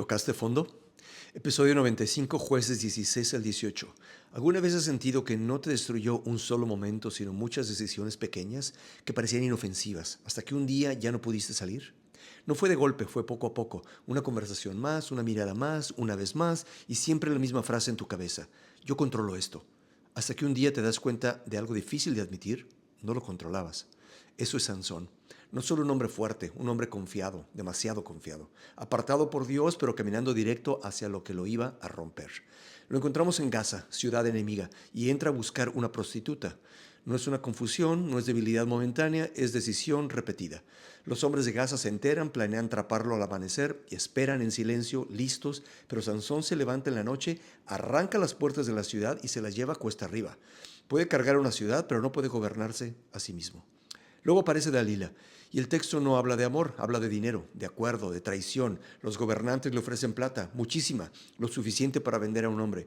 ¿Tocaste fondo? Episodio 95, jueces 16 al 18. ¿Alguna vez has sentido que no te destruyó un solo momento, sino muchas decisiones pequeñas que parecían inofensivas, hasta que un día ya no pudiste salir? No fue de golpe, fue poco a poco. Una conversación más, una mirada más, una vez más, y siempre la misma frase en tu cabeza. Yo controlo esto. Hasta que un día te das cuenta de algo difícil de admitir, no lo controlabas. Eso es Sansón. No solo un hombre fuerte, un hombre confiado, demasiado confiado, apartado por Dios, pero caminando directo hacia lo que lo iba a romper. Lo encontramos en Gaza, ciudad enemiga, y entra a buscar una prostituta. No es una confusión, no es debilidad momentánea, es decisión repetida. Los hombres de Gaza se enteran, planean atraparlo al amanecer y esperan en silencio, listos, pero Sansón se levanta en la noche, arranca las puertas de la ciudad y se las lleva cuesta arriba. Puede cargar una ciudad, pero no puede gobernarse a sí mismo. Luego aparece Dalila, y el texto no habla de amor, habla de dinero, de acuerdo, de traición. Los gobernantes le ofrecen plata, muchísima, lo suficiente para vender a un hombre.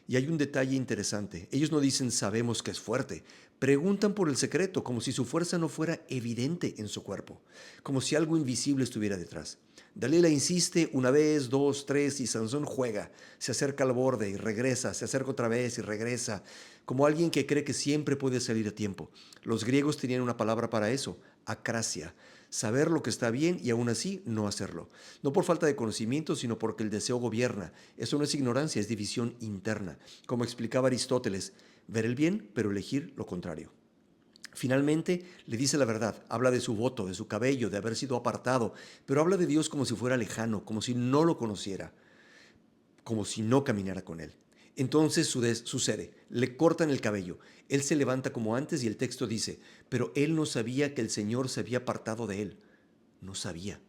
Y hay un detalle interesante. Ellos no dicen sabemos que es fuerte. Preguntan por el secreto, como si su fuerza no fuera evidente en su cuerpo, como si algo invisible estuviera detrás. Dalila insiste una vez, dos, tres, y Sansón juega. Se acerca al borde y regresa, se acerca otra vez y regresa, como alguien que cree que siempre puede salir a tiempo. Los griegos tenían una palabra para eso, acrasia, saber lo que está bien y aún así no hacerlo. No por falta de conocimiento, sino porque el deseo gobierna. Eso no es ignorancia, es división interna. Como explicaba Aristóteles, ver el bien, pero elegir lo contrario. Finalmente le dice la verdad, habla de su voto, de su cabello, de haber sido apartado, pero habla de Dios como si fuera lejano, como si no lo conociera, como si no caminara con él. Entonces sucede, le cortan el cabello, él se levanta como antes y el texto dice, pero él no sabía que el Señor se había apartado de él. No sabía.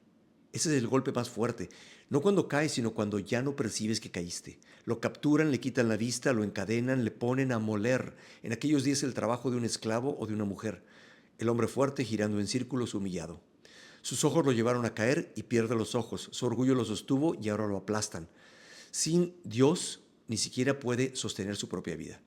Ese es el golpe más fuerte. No cuando caes, sino cuando ya no percibes que caíste. Lo capturan, le quitan la vista, lo encadenan, le ponen a moler. En aquellos días el trabajo de un esclavo o de una mujer. El hombre fuerte girando en círculos humillado. Sus ojos lo llevaron a caer y pierde los ojos. Su orgullo lo sostuvo y ahora lo aplastan. Sin Dios, ni siquiera puede sostener su propia vida.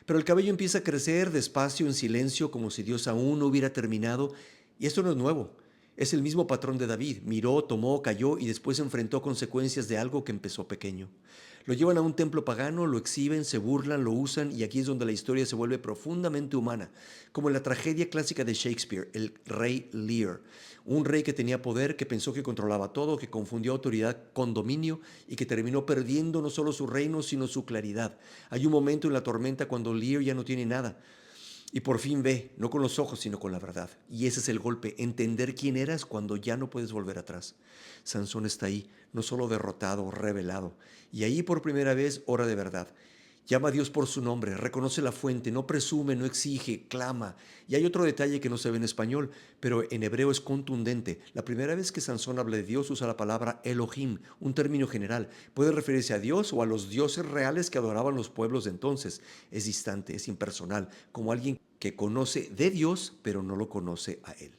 Pero el cabello empieza a crecer despacio, en silencio, como si Dios aún no hubiera terminado. Y esto no es nuevo. Es el mismo patrón de David. Miró, tomó, cayó y después enfrentó consecuencias de algo que empezó pequeño. Lo llevan a un templo pagano, lo exhiben, se burlan, lo usan y aquí es donde la historia se vuelve profundamente humana, como en la tragedia clásica de Shakespeare, el rey Lear. Un rey que tenía poder, que pensó que controlaba todo, que confundió autoridad con dominio y que terminó perdiendo no solo su reino, sino su claridad. Hay un momento en la tormenta cuando Lear ya no tiene nada. Y por fin ve, no con los ojos, sino con la verdad. Y ese es el golpe, entender quién eras cuando ya no puedes volver atrás. Sansón está ahí, no solo derrotado, revelado. Y ahí por primera vez ora de verdad. Llama a Dios por su nombre, reconoce la fuente, no presume, no exige, clama. Y hay otro detalle que no se ve en español, pero en hebreo es contundente. La primera vez que Sansón habla de Dios usa la palabra Elohim, un término general. Puede referirse a Dios o a los dioses reales que adoraban los pueblos de entonces. Es distante, es impersonal, como alguien que conoce de Dios, pero no lo conoce a Él.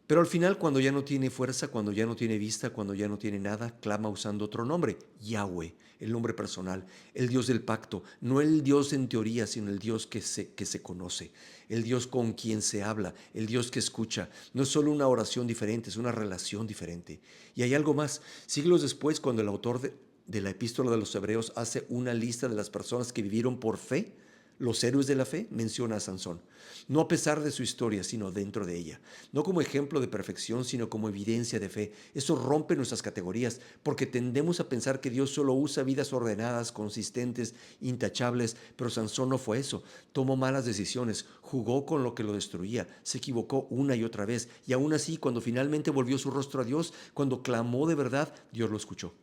Pero al final, cuando ya no tiene fuerza, cuando ya no tiene vista, cuando ya no tiene nada, clama usando otro nombre, Yahweh, el nombre personal, el Dios del pacto, no el Dios en teoría, sino el Dios que se conoce, el Dios con quien se habla, el Dios que escucha. No es solo una oración diferente, es una relación diferente. Y hay algo más. Siglos después, cuando el autor de la epístola de los Hebreos hace una lista de las personas que vivieron por fe, los héroes de la fe, menciona a Sansón, no a pesar de su historia, sino dentro de ella, no como ejemplo de perfección, sino como evidencia de fe. Eso rompe nuestras categorías, porque tendemos a pensar que Dios solo usa vidas ordenadas, consistentes, intachables, pero Sansón no fue eso. Tomó malas decisiones, jugó con lo que lo destruía, se equivocó una y otra vez, y aún así, cuando finalmente volvió su rostro a Dios, cuando clamó de verdad, Dios lo escuchó.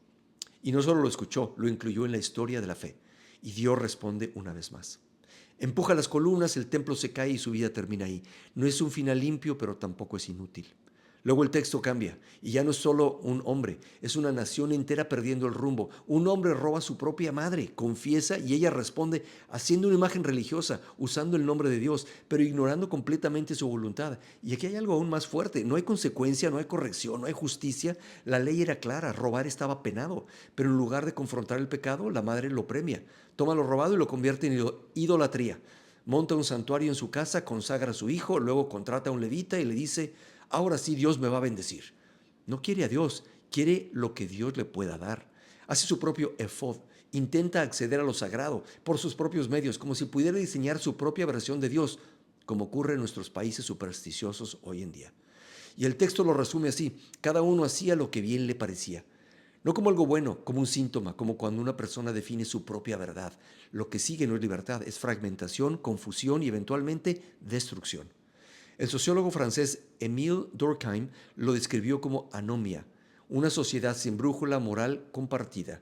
Y no solo lo escuchó, lo incluyó en la historia de la fe. Y Dios responde una vez más. Empuja las columnas, el templo se cae y su vida termina ahí. No es un final limpio, pero tampoco es inútil. Luego el texto cambia y ya no es solo un hombre, es una nación entera perdiendo el rumbo. Un hombre roba a su propia madre, confiesa y ella responde haciendo una imagen religiosa, usando el nombre de Dios, pero ignorando completamente su voluntad. Y aquí hay algo aún más fuerte, no hay consecuencia, no hay corrección, no hay justicia. La ley era clara, robar estaba penado, pero en lugar de confrontar el pecado, la madre lo premia. Toma lo robado y lo convierte en idolatría. Monta un santuario en su casa, consagra a su hijo, luego contrata a un levita y le dice: ahora sí Dios me va a bendecir. No quiere a Dios, quiere lo que Dios le pueda dar. Hace su propio efod, intenta acceder a lo sagrado por sus propios medios, como si pudiera diseñar su propia versión de Dios, como ocurre en nuestros países supersticiosos hoy en día. Y el texto lo resume así: cada uno hacía lo que bien le parecía. No como algo bueno, como un síntoma, como cuando una persona define su propia verdad. Lo que sigue no es libertad, es fragmentación, confusión y eventualmente destrucción. El sociólogo francés Émile Durkheim lo describió como anomia, una sociedad sin brújula moral compartida.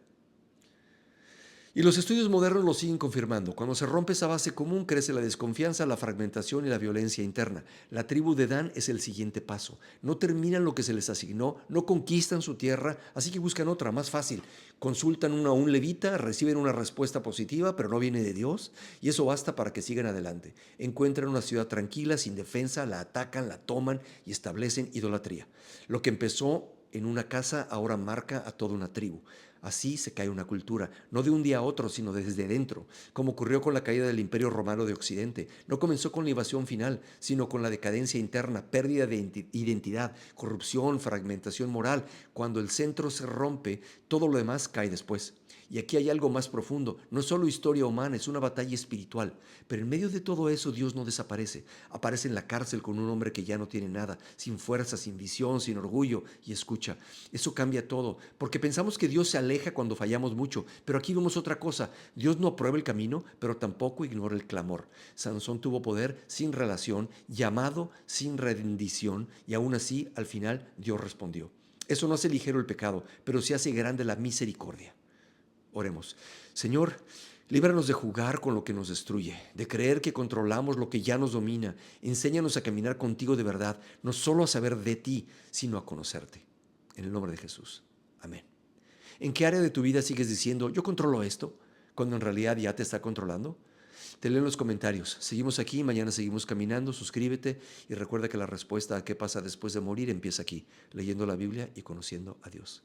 Y los estudios modernos lo siguen confirmando. Cuando se rompe esa base común, crece la desconfianza, la fragmentación y la violencia interna. La tribu de Dan es el siguiente paso. No terminan lo que se les asignó, no conquistan su tierra, así que buscan otra, más fácil. Consultan a un levita, reciben una respuesta positiva, pero no viene de Dios, y eso basta para que sigan adelante. Encuentran una ciudad tranquila, sin defensa, la atacan, la toman y establecen idolatría. Lo que empezó en una casa ahora marca a toda una tribu. Así se cae una cultura, no de un día a otro, sino desde dentro, como ocurrió con la caída del Imperio Romano de Occidente. No comenzó con la invasión final, sino con la decadencia interna, pérdida de identidad, corrupción, fragmentación moral. Cuando el centro se rompe, todo lo demás cae después. Y aquí hay algo más profundo. No es solo historia humana, es una batalla espiritual. Pero en medio de todo eso Dios no desaparece. Aparece en la cárcel con un hombre que ya no tiene nada, sin fuerza, sin visión, sin orgullo, y escucha. Eso cambia todo, porque pensamos que Dios se aleja cuando fallamos mucho, pero aquí vemos otra cosa. Dios no aprueba el camino, pero tampoco ignora el clamor. Sansón tuvo poder sin relación, llamado sin rendición, y aún así, al final, Dios respondió. Eso no hace ligero el pecado, pero sí hace grande la misericordia. Oremos. Señor, líbranos de jugar con lo que nos destruye, de creer que controlamos lo que ya nos domina. Enséñanos a caminar contigo de verdad, no solo a saber de ti, sino a conocerte. En el nombre de Jesús. Amén. ¿En qué área de tu vida sigues diciendo, yo controlo esto, cuando en realidad ya te está controlando? Te leo en los comentarios. Seguimos aquí, mañana seguimos caminando. Suscríbete y recuerda que la respuesta a qué pasa después de morir empieza aquí, leyendo la Biblia y conociendo a Dios.